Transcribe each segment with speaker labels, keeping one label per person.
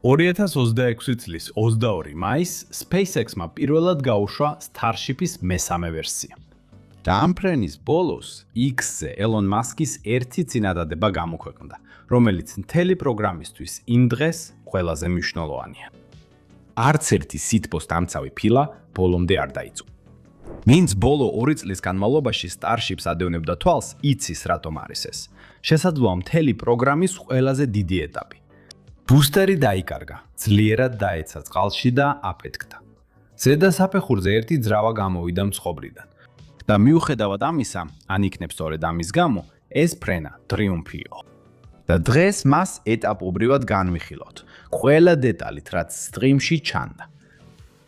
Speaker 1: 2026 წლის 22 მაისს SpaceX-მა პირველად გაუშვა Starship-ის მესამე ვერსია. და ამ ფრენის ბოლოს X-ზე ელონ მასკის ერთი წინადადება გამოქვეყნდა, რომელიც მთელი პროგრამისთვის იმ დღეს ყველაზე მნიშვნელოვანია. არც ერთი სითბოს დამცავი ფილა ბოლომდე არ დაიწვა. ვინც ბოლო 2 წლის განმავლობაში Starship-ს ადევნებდა თვალს, იცის რატომ არის ეს. შესაძლოა მთელი პროგრამის ყველაზე დიდი ეტაპი. ბუსტერი დაიკარგა, ძლიერად დაეცა წყალში და აფეთქდა. ზედა საფეხურზე ერთი ძრავა გამოვიდა მცხოვრიდან. და მიუხედავად ამისა, ან იქნებ სწორედ ამის გამო, ეს ფრენა ტრიუმფიო. და დღეს მას ეტაპობრივად განვიხილავთ, ყველა დეტალით, რაც სტრიმში ჩანდა.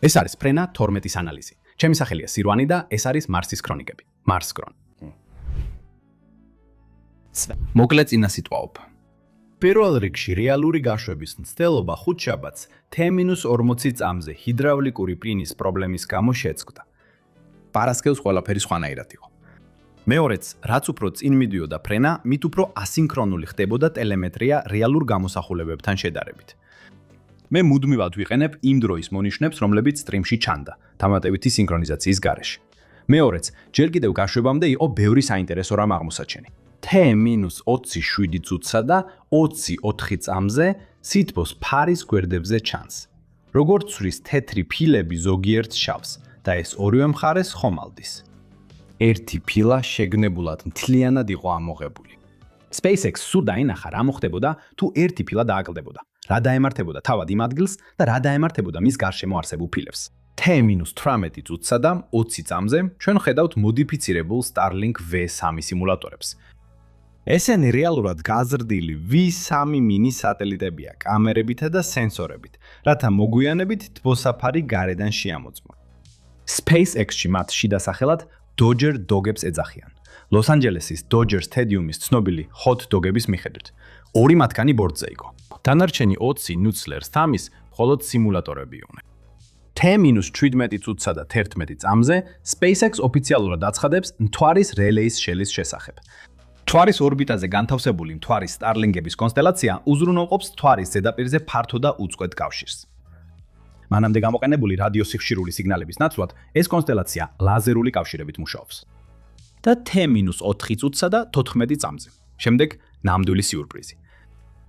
Speaker 1: ეს არის ფრენა 12-ის ანალიზი. ჩემი სახელია სირვანი და ეს არის მარსის ქრონიკები. მარსკრონ. მოკლე წინასიტყვაობა. პირველ რიგში რეალური გაშვების მცდელობა ხუთშაბათს T-40 წამზე ჰიდრავლიკური პრინის პრობლემის გამო შეწყვიტა. პარასკევს ყველაფერი სხვანაირად იყო. მეორეც, რაც უფრო წინ მიდიოდა ფრენა, მით უფრო ასინქრონული ხდებოდა ტელემეტრია რეალურ გამოსახულებებთან შედარებით. მე მუდმივად ვიყენებ იმ დროის მონიშნებს, რომლებიც სტრიმში ჩანდა, დამატებითი სინქრონიზაციის გარეშე. მეორეც, ჯერ კიდევ გაშვებამდე იყო ბევრი საინტერესო რამ აღმოსაჩენი. T-27 წუთსა და 24 წამზე სითბოს ფარის გვერდებზე ჩანს. როგორც ცვლის თეთრი ფილები ზოგიერთ შავს და ეს ორივე მხარეს ხომალდის. ერთი ფილა შეგნებულად მთლიანად იყო ამოღებული. SpaceX სულ დაინახა რა მოხდებოდა თუ ერთი ფილა დააკლდებოდა, რა დაემართებოდა თავად იმ ადგილს და რა დაემართებოდა მის გარშემო არსებულ ფილებს. T-18 წუთსა და 20 წამზე ჩვენ ხედავთ მოდიფიცირებულ Starlink V3 სიმულატორებს. ესენი რეალურად გაზრდილი V3 mini სატელიტებია კამერებითა და სენსორებით, რათა მოგვიანებით თბოსაფარი გარედან შეამოწმონ. SpaceX-ში მათ შიდა სახელად Dodger Dog-ებს ეძახიან. ლოს-ანჯელესის Dodger Stadium-ის ცნობილი hot dog-ების მიხედვით. ორი მათგანი ბორტზე იყო. დანარჩენი 20 ნუცლერს თამის მხოლოდ სიმულატორები იყვნენ. T-17 წუთსა და 11 წამზე SpaceX ოფიციალურად აცხადებს მთვარის რელეის შელის შესახებ. მთვარის ორბიტაზე განთავსებული მთვარის Starlink-ების კონსტელაცია უზრუნველყოფს მთვარის ზედაპირზე ფართო და უწყვეტ კავშირს. მანამდე გამოყენებული რადიოსიხშირული სიგნალების ნაცვლად ეს კონსტელაცია ლაზერული კავშირებით მუშაობს. და T-4 წუთსა და 14 წამზე. შემდეგ ნამდვილი სიურპრიზი.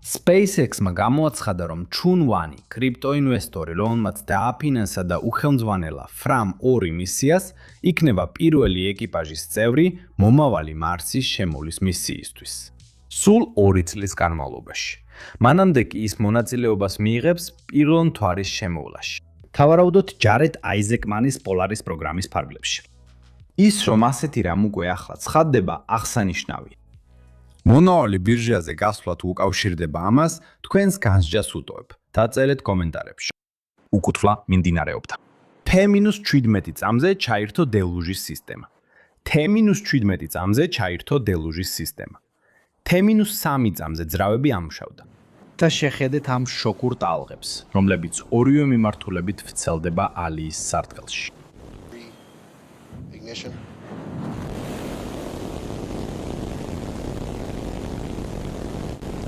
Speaker 1: SpaceX-მა გამოაცხადა, რომ Chun Wani, კრიპტოინვესტორი, რომელმაც დააფინანსა და უხელმძღვანელა Fram-2 მისიას, იქნება პირველი ეკიპაჟის წევრი მომავალი მარსის შემოვლის მისიისთვის. სულ 2 წლის განმავლობაში. მანამდე კი ის მონაწილეობას მიიღებს პირველ მთვარის შემოვლაში. თავარაუდოდ ჯარედ აიზეკმანის პოლარის პროგრამის ფარგლებში. ის რომ ასეთი რამ უკვე ახლა ცხადდება, აღსანიშნავია. მონოალი ბირჟაზე გასვლა თუ უკავშირდება ამას, თქვენს განსჯას უტოვებ. დაწერეთ კომენტარებში. უკუთვლა მიმდინარეობდა. T-17 წამზე ჩაირთო დელუჟის სისტემა. T-17 წამზე ჩაირთო დელუჟის სისტემა. T-3 წამზე ძრავები ამუშავდა. და შეხედეთ ამ შოკურ ტალღებს, რომლებიც ორივე მიმართულებით ვრცელდება ალიის სარტყელში.
Speaker 2: Ignition.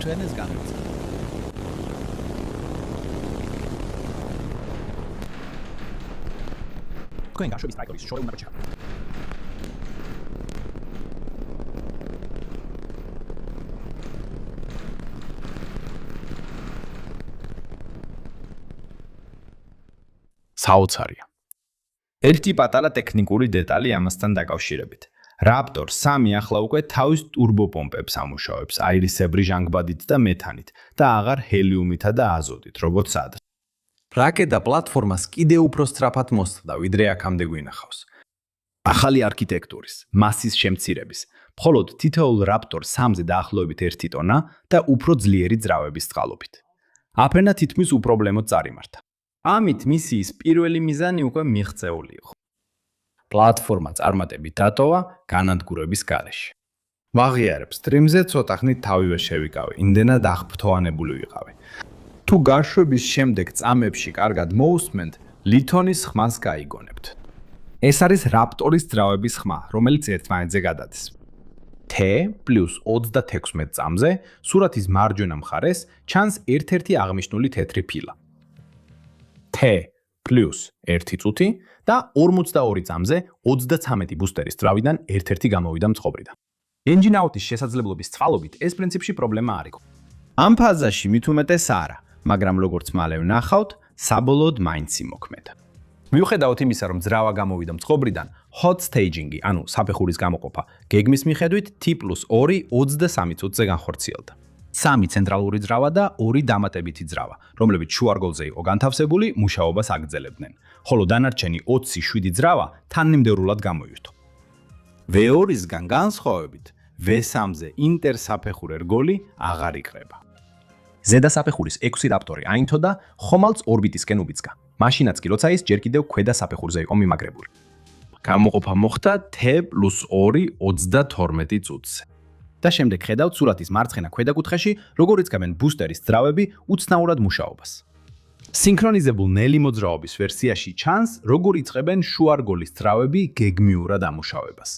Speaker 1: ჩვენს განმეორდა. თქვენ გაშვების ტრაექტორის შორი უნდა გაჩერდეთ. საოცარია. ერთი პატარა ტექნიკური დეტალი ამასთან დაკავშირებით. Raptor 3 ახლა უკვე თავის ტურბოპომპებს ამუშავებს აირისებრი ჟანგბადით და მეთანით და აღარ ჰელიუმითა და აზოტით, როგორც ადრე. რაკეტა პლატფორმას კიდევ უფრო სწრაფად მოსწდა, ვიდრე აქამდე გვინახავს. ახალი არქიტექტურის, მასის შემცირების, მხოლოდ თითოეულ Raptor 3-ზე დაახლოებით 1 ტონა და უფრო ძლიერი ძრავების წყალობით. აფრენა თითქმის უპრობლემოდ წარიმართა. ამით მისიის პირველი მიზანი უკვე მიღწეული იყო. პლატფორმა წარმატებით დატოვა განადგურების გარეშე. ვაღიარებ სტრიმზე ცოტა ხნით თავივე შევიკავე, იმდენად აღფრთოვანებული ვიყავი. თუ გაშვების შემდეგ წამებში კარგად მოусმენთ, ლითონის ხმას გაიგონებთ. ეს არის Raptor-ის ძრავების ხმა, რომელიც ერთმანეთზე გადადის. T + 36 წამზე სურათის მარჯვენა მხარეს ჩანს ერთ-ერთი აღნიშნული თეთრი ფილა. T + 1 წუთი და 42 წამზე 33 ბუსტერის ძრავიდან ერთ-ერთი გამოვიდა მწყობრიდან. Engine out-ის შესაძლებლობის ცვალობით ეს პრინციპში პრობლემა არ იყო. ამ ფაზაში მით უმეტეს არა, მაგრამ როგორც მალე ვნახავთ, საბოლოოდ მაინც იმოქმედა. მიუხედავად იმისა, რომ ძრავა გამოვიდა მწყობრიდან, hot staging-ი, ანუ საფეხურის გამოყოფა, გეგმის მიხედვით T + 2 23 წუთზე განხორციელდა. 3 ცენტრალური ძრავა და 2 დამატებითი ძრავა, რომლებიც შუარგოლზე იყო განთავსებული, მუშაობას აგრძელებდნენ, ხოლო დანარჩენი 27 ძრავა თანმიმდევრულად გამოირთო. V2-ისგან განსხვავებით, V3-ზე ინტერსაფეხურ ერგოლი აღარ იყრება. ზედა საფეხურის 6 რაპტორი აინთო და ხომალდს ორბიტისკენ უბიძგა. მაშინაც კი როცა ის ჯერ კიდევ ქვედა საფეხურზე იყო მიმაგრებული. გამოყოფა მოხდა T + 2 32 წუთზე. და შემდეგ ხედავთ სურათის მარცხენა ქვედაკუთხეში, როგორ იწყებენ ბუსტერის ძრავები უცნაურად მუშაობას. სინქრონიზებულ ნელი მოძრაობის ვერსიაში ჩანს, როგორ იწყებენ შუარგოლის ძრავები გეგმიურად ამუშავებას.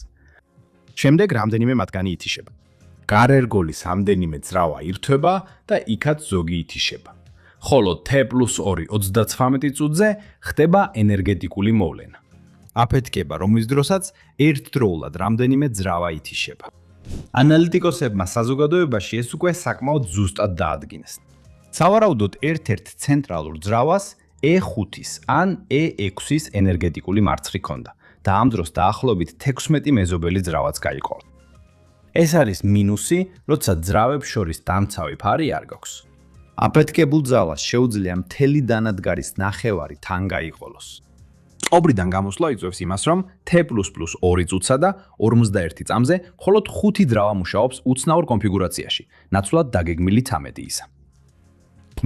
Speaker 1: შემდეგ რამდენიმე მათგანი ითიშება. გარერგოლის რამდენიმე ძრავა ირთვება და იქაც ზოგი ითიშება. ხოლო T + 2 39 წუთზე ხდება ენერგეტიკული მოვლენა. აფეთქება, რომლის დროსაც ერთდროულად რამდენიმე ძრავა ითიშება. ანალიტიკოსებმა საზოგადოებაში ეს უკვე საკმაოდ ზუსტად დაადგინეს. სავარაუდოდ ერთ-ერთ ცენტრალურ ძრავას E5-ის ან E6-ის ენერგეტიკული მარცხი ჰქონდა და ამ დროს დაახლოებით 16 მეზობელი ძრავაც გაიყო. ეს არის მინუსი, როცა ძრავებს შორის დამცავი ფარი არ გაქვს. აფეთქებულ ძალას შეუძლია მთელი დანადგარის ნახევარი თან გაიყოლოს. მწყობრიდან გამოსვლა იწვევს იმას, რომ T + 2 წუთსა და 51 წამზე მხოლოდ 5 ძრავა მუშაობს უცნაურ კონფიგურაციაში, ნაცვლად დაგეგმილი 13-ისა.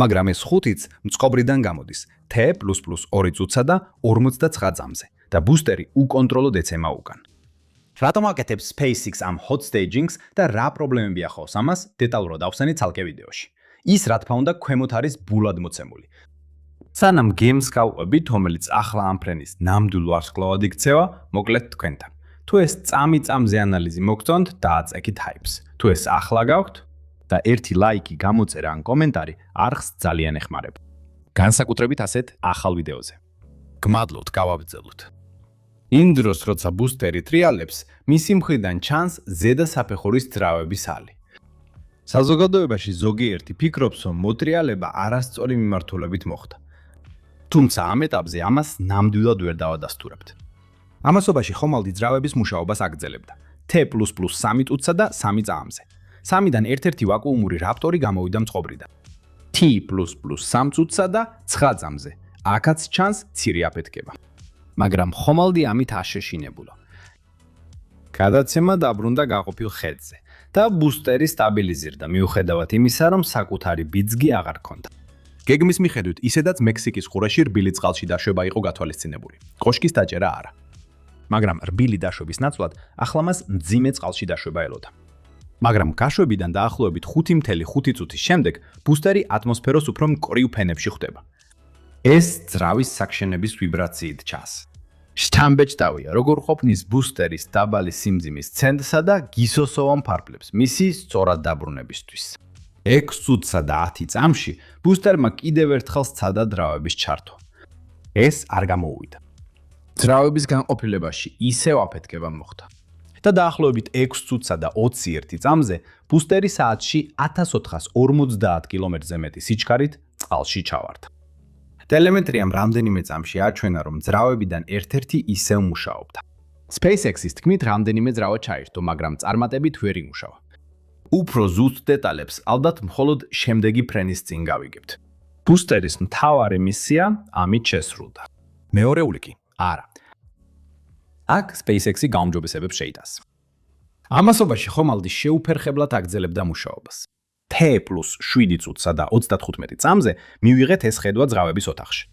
Speaker 1: მაგრამ ეს 5-იც მწყობრიდან გამოდის T + 2 წუთსა და 59 წამზე და ბუსტერი უკონტროლოდ ეცემა უკან. რატომ აკეთებს SpaceX ამ hot staging-ს და რა პრობლემები ახავს ამას, დეტალურად ავხსენით ცალკე ვიდეოში. ის რა თქმა უნდა ქვემოთ არის ბულად მოცემული. სანამ გემს გავყვებით, რომელიც ახლა ამ ფრენის ნამდვილ ვარსკვლავად იქცევა, მოკლედ თქვენთან. თუ ეს წამზე ანალიზი მოგწონთ, დააწექით hype-ს. თუ ეს ახლა გაქვთ და ერთი ლაიკი გამოწერა ან კომენტარი არხს ძალიან ეხმარება. განსაკუთრებით ასეთ ახალ ვიდეოზე. გმადლობთ, გავაბრძელოთ. იმ დროს, როცა ბუსტერი ტრიალებს, მისი მხრიდან ჩანს ზედა საფეხურის ძრავების ალი. საზოგადოებაში ზოგიერთი ფიქრობს, რომ მოტრიალება არასწორი მიმართულებით მოხდა. თუმცა ამ ეტაპზე ამას ნამდვილად ვერ დავადასტურებთ. ამასობაში ხომალდი ძრავების მუშაობას აგრძელებდა. T + 3 წუთსა და 3 წამზე. 3-დან ერთ-ერთი ვაკუუმური რაპტორი გამოვიდა მწყობრიდან. T + 3 წუთსა და 9 წამზე. აქაც ჩანს მცირე აფეთქება. მაგრამ ხომალდი ამით აშეშინებულა. გადაცემა დაბრუნდა გაყოფილ ხედზე და ბუსტერი სტაბილიზირდა, მიუხედავად იმისა, რომ საკუთარი ბიძგი აღარ ჰქონდა. გეგმის მიხედვით ისედაც მექსიკის ყურეში რბილი წყალში დაშვება იყო გათვალისწინებული. კოშკის დაჭერა არა. მაგრამ რბილი დაშვების ნაცვლად ახლა მას მძიმე წყალში დაშვება ელოდა. მაგრამ გაშვებიდან დაახლოებით 5.5 წუთის შემდეგ ბუსტერი ატმოსფეროს უფრო მკვრივ ფენებში ხვდება. ეს ძრავის საქშენების ვიბრაციით ჩანს. შთამბეჭდავია, როგორ ყოფნის ბუსტერის დაბალი სიმძიმის ცენტრსა და გისოსოვან ფარფლებს მისი სწორად დაბრუნებისთვის. 6 წუთსა და 10 წამში ბუსტერმა კიდევ ერთხელ სცადა ძრავების ჩართვა. ეს არ გამოუვიდა. ძრავების განყოფილებაში ისევ აფეთქება მოხდა. და დაახლოებით 6 წუთსა და 21 წამზე ბუსტერი საათში 1450 კმ-ზე მეტი სიჩქარით წყალში ჩავარდა. ტელემეტრიამ რამდენიმე წამში აჩვენა, რომ ძრავებიდან ერთ-ერთი ისევ მუშაობდა. SpaceX-ის თქმით, რამდენიმე ძრავა ჩაირთო, მაგრამ წარმატებით ვერ იმუშავა. უფრო ზუსტ დეტალებს ალბათ მხოლოდ შემდეგი ფრენის წინ გავიგებთ. ბუსტერის მთავარი მისია ამით შესრულდა. მეორეული კი არა. აქ SpaceX-ი გაუმჯობესებებს შეიტანს. ამასობაში ხომალდი შეუფერხებლად აგრძელებდა მუშაობას. T + 7 წუთსა და 35 წამზე მივიღეთ ეს ხედვა ძრავების ოთახში.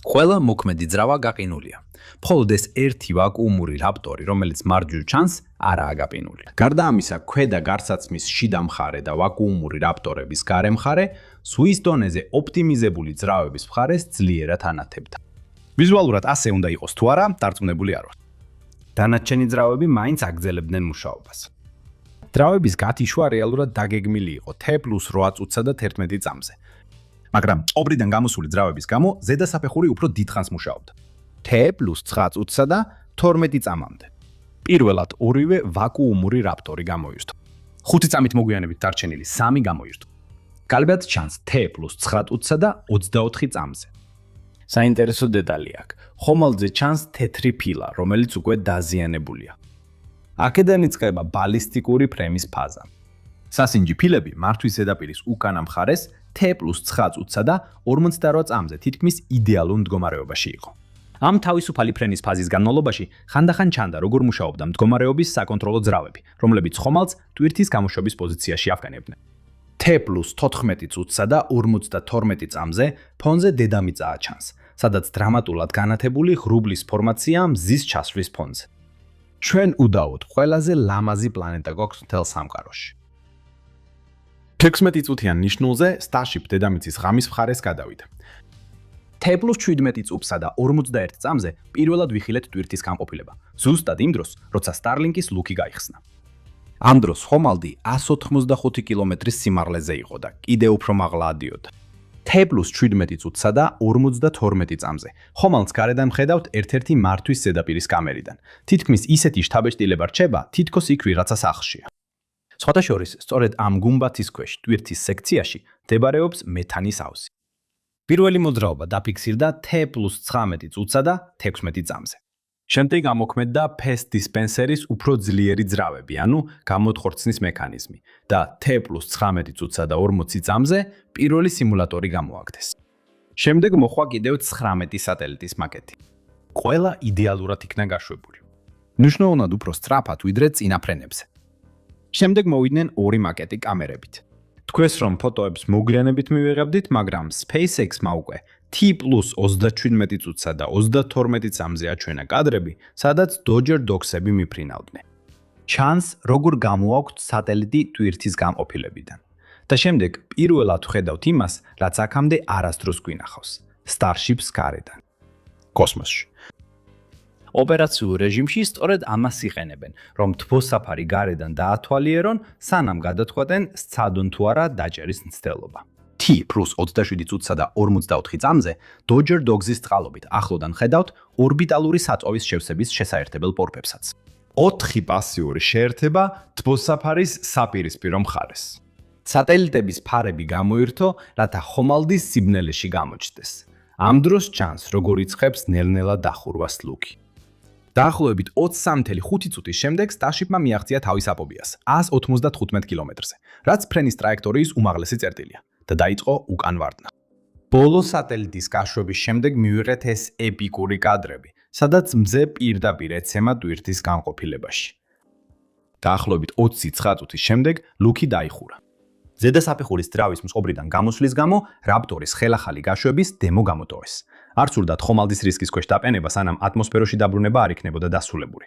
Speaker 1: ყველა მოქმედი ძრავა გაყინულია. მხოლოდ ეს ერთი ვაკუუმური რაპტორი, რომელიც მარჯვნივ ჩანს, არაა გაყინული. გარდა ამისა, ქვედა გარსაცმლის შიდა მხარე და ვაკუუმური რაპტორების გარე მხარე სუის დონეზე ოპტიმიზებული ძრავების მხარეს ძლიერად ანათებდა. ვიზუალურად ასე უნდა იყოს თუ არა, დარწმუნებული არ ვარ. დანარჩენი ძრავები მაინც აგრძელებდნენ მუშაობას. ძრავების გათიშვა რეალურად დაგეგმილი იყო T+8 წუთსა და 11 წამზე. მაგრამ ობრიდან გამოსული ძრავების გამო ზედასაფეხური უფრო დიდხანს მუშაობდა. T+9 წუთსა და 12 წამამდე. პირველად ორივე ვაკუუმური რაპტორი გამოირთო. 5 წამით მოგვიანებით დარჩენილი 3 გამოირთო. კარგად ჩანს T+9 წუთსა და 24 წამზე. საინტერესო დეტალი აქვს. ხომალდზე ჩანს თეთრი ფილა, რომელიც უკვე დაზიანებულია. აქედან იწყება ბალისტიკური ფრემის ფაზა. სასინჯი ფილები მართვის ზედაპირის უკანა მხარეს T+9 წუთსა და 48 წამზე თითქმის იდეალურ მდგომარეობაში იყო. ამ თავისუფალი ფრენის ფაზის განმავლობაში ხანდახან ჩანდა, როგორ მუშაობდა მდგომარეობის საკონტროლო ძრავები, რომლებიც ხომალდს ტვირთის გამოშვების პოზიციაში ავკანებდნენ. T+14 წუთსა და 52 წამზე ფონზე დედამიწაა ჩანს, სადაც დრამატულად განათებული ღრუბლის ფორმაცია მზის ჩასვლის ფონზე. ჩვენ უდავოდ ყველაზე ლამაზი პლანეტა გვაქვს მთელ სამყაროში. 16 წუთიან ნიშნულზე Starship დედამიწის ღამის მხარეს გადავიდა. T+17 წუთსა და 51 წამზე პირველად ვიხილეთ ტვირთის განყოფილება. ზუსტად იმ დროს, როცა Starlink-ის ლუკი გაიხსნა. ამ დროს ხომალდი 185 კილომეტრის სიმაღლეზე იყო და კიდევ უფრო მაღლა ადიოდა. T+17 წუთსა და 52 წამზე ხომალდს გარედან ხედავთ ერთ-ერთი მართვის ზედაპირის კამერიდან. თითქმის ისეთი შთაბეჭდილება რჩება, თითქოს იქ ვიღაცა სახლშია. სხვათა შორის, სწორედ ამ გუმბათის ქვეშ ტვირთის სექციაში მდებარეობს მეთანის ავზი. პირველი მოძრაობა დაფიქსირდა T+19 წუთსა და 16 წამზე. შემდეგ ამოქმედდა PES დისპენსერის უფრო ძლიერი ძრავები, ანუ გამოთხორცნის მექანიზმი და T+19 წუთსა და 40 წამზე პირველი სიმულატორი გამოაგდეს. შემდეგ მოხვა კიდევ 19 სატელიტის მაკეტი. ყველა იდეალურად იქნა გაშვებული. მნიშვნელოვნად უფრო სწრაფად ვიდრე წინა ფრენებზე. შემდეგ მოვიდნენ ორი მაკეტი კამერებით. თქვენს რომ ფოტოებს მოგვიანებით მივიღებდით, მაგრამ SpaceX-მა უკვე T+27 წუთსა და 32 წამზე აჩვენა კადრები, სადაც Dodger Dogs-ები მიფრინავდნენ. ჩანს, როგორ გამოაქვთ სატელიტი ტვირთის განყოფილებიდან. და შემდეგ პირველად ვხედავთ იმას, რაც აქამდე არასდროს გვინახავს. Starship-ს გარედან. კოსმოსში. ოპერაციულ რეჟიმში სწორედ ამას იყენებენ, რომ თბოსაფარი გარედან დაათვალიერონ, სანამ გადათხვადნენ სცადონ თუ არა დაჭერის მცდელობა. T+27 წუთსა და 44 წამზე Dodger Dogs-ის წყალობით ახლოდან ხედავთ ორბიტალური საწვავის შევსების შესაერთებელ პორპებსაც. 4 პასიური შეერთება თბოსაფარის საპირისპირო მხარეს. სატელიტების ფარები გამოირთო, რათა ხომალდის სიბნელეში გამოჩნდეს. ამ დროს ჩანს, როგორ იწყებს ნელ-ნელა დახურვას ლუკი. დაახლოებით 23.5 წუთის შემდეგ Starship-მა მიაღწია თავის აპობიას 195 კილომეტრზე, რაც ფრენის ტრაექტორიის უმაღლესი წერტილია და დაიწყო უკან ვარდნა. ბოლო სატელიტის გაშვების შემდეგ მივიღეთ ეს ეპიკური კადრები, სადაც მზე პირდაპირ ეცემა ტვირთის განყოფილებაში. დაახლოებით 29 წუთის შემდეგ ლუკი დაიხურა. ზედასაფეხურის ძრავის მსობრიდან გამოსვლის გამო რაპტორის ხელახალი გაშვების დემო გამოტოვეს. არ სურდათ ხომალდის რისკის ქვეშ დაპენება, სანამ ატმოსფეროში დაბრუნება არ იქნებოდა დასრულებული.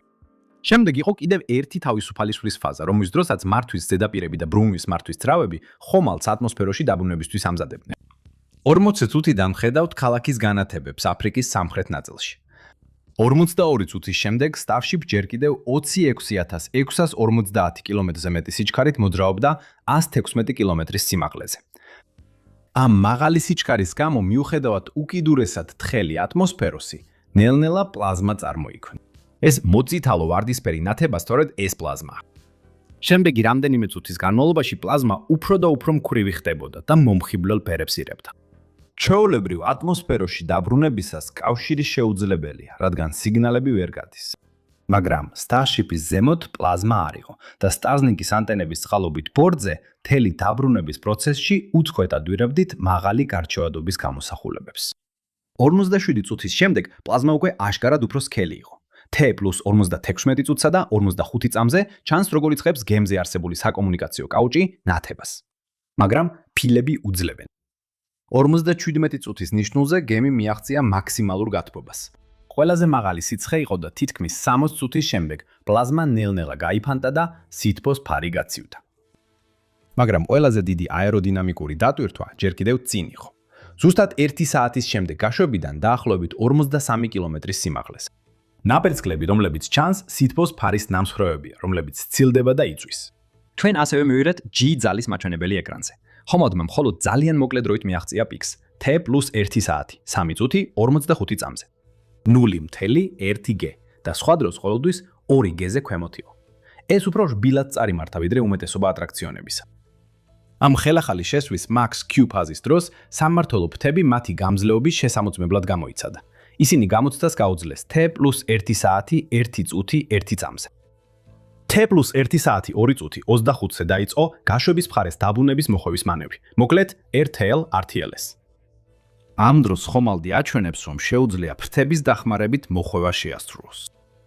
Speaker 1: შემდეგ იყო კიდევ ერთი თავისუფალი სვლის ფაზა, რომლის დროსაც მართვის ზედაპირები და ბრუნვის მართვის ძრავები ხომალდს ატმოსფეროში დაბრუნებისთვის ამზადებდნენ. 40 წუთიდან ხედავთ ქალაქის განათებებს აფრიკის სამხრეთ ნაწილში. 42 წუთის შემდეგ Starship ჯერ კიდევ 26,650 კილომეტრზე მეტი სიჩქარით მოძრაობდა 116 კილომეტრის სიმაღლეზე. ამ მაღალი სიჩქარის გამო მიუხედავად უკიდურესად თხელი ატმოსფეროსი, ნელ-ნელა პლაზმა წარმოიქმნა. ეს მოწითალო ვარდისფერი ნათება სწორედ ეს პლაზმაა. შემდეგი რამდენიმე წუთის განმავლობაში პლაზმა უფრო და უფრო მკვრივი ხდებოდა და მომხიბვლელ ფერებს ირებდა. ჩვეულებრივ ატმოსფეროში დაბრუნებისას კავშირი შეუძლებელია, რადგან სიგნალები ვერ გადის. მაგრამ Starship-ის ზემოთ პლაზმა არ იყო და Starlink-ის ანტენების წყალობით ბორტზე მთელი დაბრუნების პროცესში უწყვეტად ვირებდით მაღალი გარჩევადობის გამოსახულებებს. 47 წუთის შემდეგ პლაზმა უკვე აშკარად უფრო სქელი იყო. T+56 წუთსა და 45 წამზე ჩანს, როგორ იწყებს გემზე არსებული საკომუნიკაციო კაუჭი ნათებას. მაგრამ ფილები უძლებენ. 47 წუთის ნიშნულზე გემი მიაღწია მაქსიმალურ გათბობას. ყველაზე მაღალი სიცხე იყო და თითქმის 60 წუთის შემდეგ პლაზმა ნელ-ნელა გაიფანტა და სითბოს ფარი გაცივდა. მაგრამ ყველაზე დიდი აეროდინამიკური დატვირთვა ჯერ კიდევ წინ იყო. ზუსტად 1 საათის შემდეგ გაშვებიდან დაახლოებით 43 კილომეტრის სიმაღლეზე. ნაპერწკლები, რომლებიც ჩანს, სითბოს ფარის ნამსხვრევებია, რომლებიც ცილდება და იწვის.
Speaker 2: ჩვენ ასევე მივიღეთ G ძალის მაჩვენებელი ეკრანზე. ხომალდმა მხოლოდ ძალიან მოკლე დროით მიაღწია პიკს T+1 საათი, 3 წუთი 45 წამზე. 0.1G და სხვა დროს ყოველთვის 2G-ზე ქვემოთიო. ეს უფრო რბილად წარიმართა ვიდრე უმეტესობა ატრაქციონებისა. ამ ხელახალი შესვლის Max Q ფაზის დროს სამმართველო ფრთები მათი გამძლეობის შესამოწმებლად გამოიცადა. ისინი გამოცდას გაუძლეს T+1 საათი 1 წუთი 1 წამზე. T+1 საათი 2 წუთი 25-ზე დაიწყო გაშვების მხარეს დაბრუნების მოხვევის მანევრი, მოკლედ RTL-RTLS. ამ დროს ხომალდი აჩვენებს, რომ შეუძლია ფრთების დახმარებით მოხვევა შეასრულოს.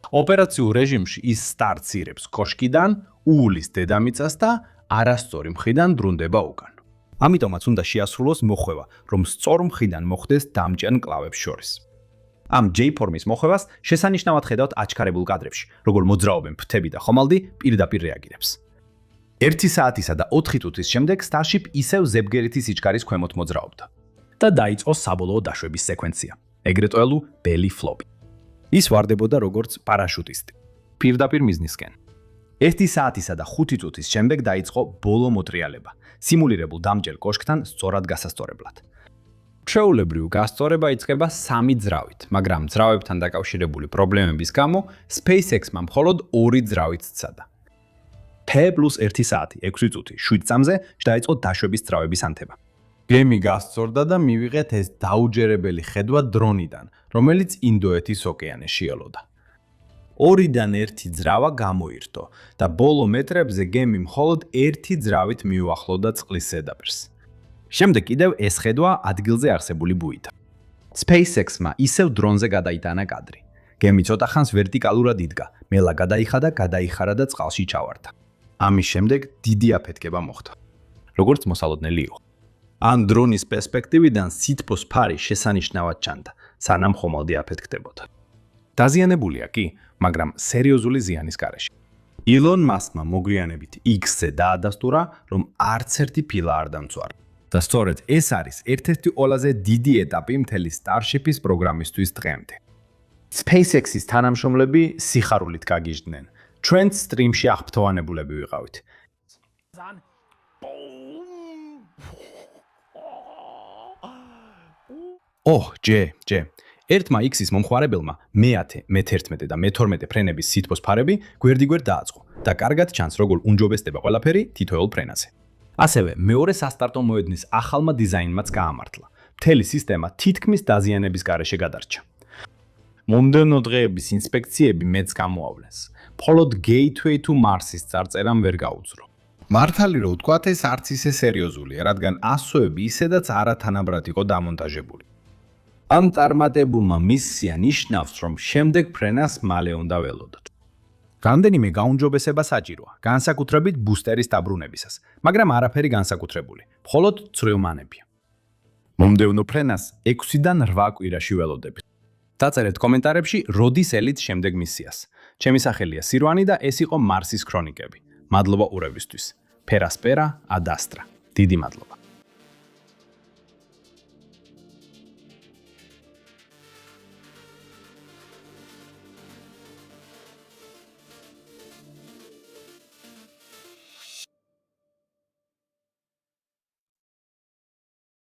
Speaker 2: ოპერაციულ რეჟიმში ის სტარტს ირებს კოშკიდან, უულის დედამიწას და არასწორი მხრიდან ბრუნდება უკან. ამიტომაც უნდა შეასრულოს მოხვევა, რომ სწორ მხრიდან მოხდეს დამჭიან კლავებს შორის. ამ J-ფორმის მოხვევას შესანიშნავად ხედავთ აჩქარებულ კადრებში, როგორ მოძრაობენ ფრთები და ხომალდი პირდაპირ რეაგირებს. 1 საათისა და 4 წუთის შემდეგ Starship ისევ ზებგერითი სიჩქარის ქვემოთ მოძრაობდა და დაიწყო საბოლოო დაშვების სეკვენცია, ეგრეთ წოდებული belly flop. ის ვარდებოდა როგორც პარაშუტისტი, პირდაპირ მიზნისკენ. 1 საათისა და 5 წუთის შემდეგ დაიწყო ბოლო მოტრიალება, სიმულირებულ დამჭერ კოშკთან სწორად გასასწორებლად. ჩვეულებრივ გასწორება იწყება 3 ძრავით, მაგრამ ძრავებთან დაკავშირებული პრობლემების გამო SpaceX-მა მხოლოდ 2 ძრავით სცადა. T+1 საათი 6 წუთი 7 წამზე დაიწყო დაშვების ძრავების ანთება. გემი გასწორდა და მივიღეთ ეს დაუჯერებელი ხედვა დრონიდან, რომელიც ინდოეთის ოკეანეში ელოდა. 2-დან 1 ძრავა გამოირთო და ბოლო მეტრებზე გემი მხოლოდ 1 ძრავით მიუახლოვდა წყლის ზედაპირს. შემდეგ კიდევ ეს ხედვა ადგილზე არსებული ბუით. SpaceX-მა ისევ დრონზე გადაიტანა კადრი. გემი ცოტა ხანს ვერტიკალურად იდგა, მელა გადაიხადა, გადაიხარა და წყალში ჩავარდა. ამის შემდეგ დიდი აფეთქება მოხდა. როგორც მოსალოდნელი იყო. ან დრონის პერსპექტივიდან სითბოს ფარი შესანიშნავად ჩანდა, სანამ ხომალდი აფეთქდებოდა. დაზიანებულია კი, მაგრამ სერიოზული ზიანის გარეშე. ილონ მასკმა მოგვიანებით X-ზე დაადასტურა, რომ არც ერთი ფილა არ დამწვარა. და სწორედ ეს არის ერთ-ერთი ყველაზე დიდი ეტაპი მთელი Starship-ის პროგრამისთვის დღემდე. SpaceX-ის თანამშრომლები სიხარულით გაგიჟდნენ. ჩვენც სტრიმში აღფრთოვანებულები ვიყავით. ჯე. ერთმა X-ის მომხმარებელმა მე-10, მე-11 და მე-12 ფრენების სითბოს ფარები გვერდიგვერდ დააწყო და კარგად ჩანს, როგორ უნჯობესდება ყველაფერი თითოეულ ფრენაზე. ასევე მეორე სასტარტო მოედნის ახალმა დიზაინმაც გაამართლა. მთელი სისტემა თითქმის დაზიანების გარეშე გადარჩა. მომდევნო დღეების ინსპექციები მეც გამოავლენს. მხოლოდ Gateway to Mars-ის წარწერამ ვერ გაუძრო. მართალი რომ ვთქვათ, ეს არც ისე სერიოზულია, რადგან ასოები ისედაც არათანაბრად იყო დამონტაჟებული. ამ წარმატებულმა მისია ნიშნავს, რომ შემდეგ ფრენას მალე უნდა ველოდოთ. რამდენიმე გაუნჯობესება საჭიროა, განსაკუთრებით ბუსტერის დაბრუნებისას, მაგრამ არაფერი განსაკუთრებული, მხოლოდ ცრილმანებია. მომდევნო ფრენას 6-დან 8 კვირაში ველოდებით. დაწერეთ კომენტარებში, როდის ელით შემდეგ მისიას. ჩემი სახელია სირვანი და ეს იყო მარსის ქრონიკები. მადლობა ურევისთვის. Pera Spera ad Astra. დიდი მადლობა.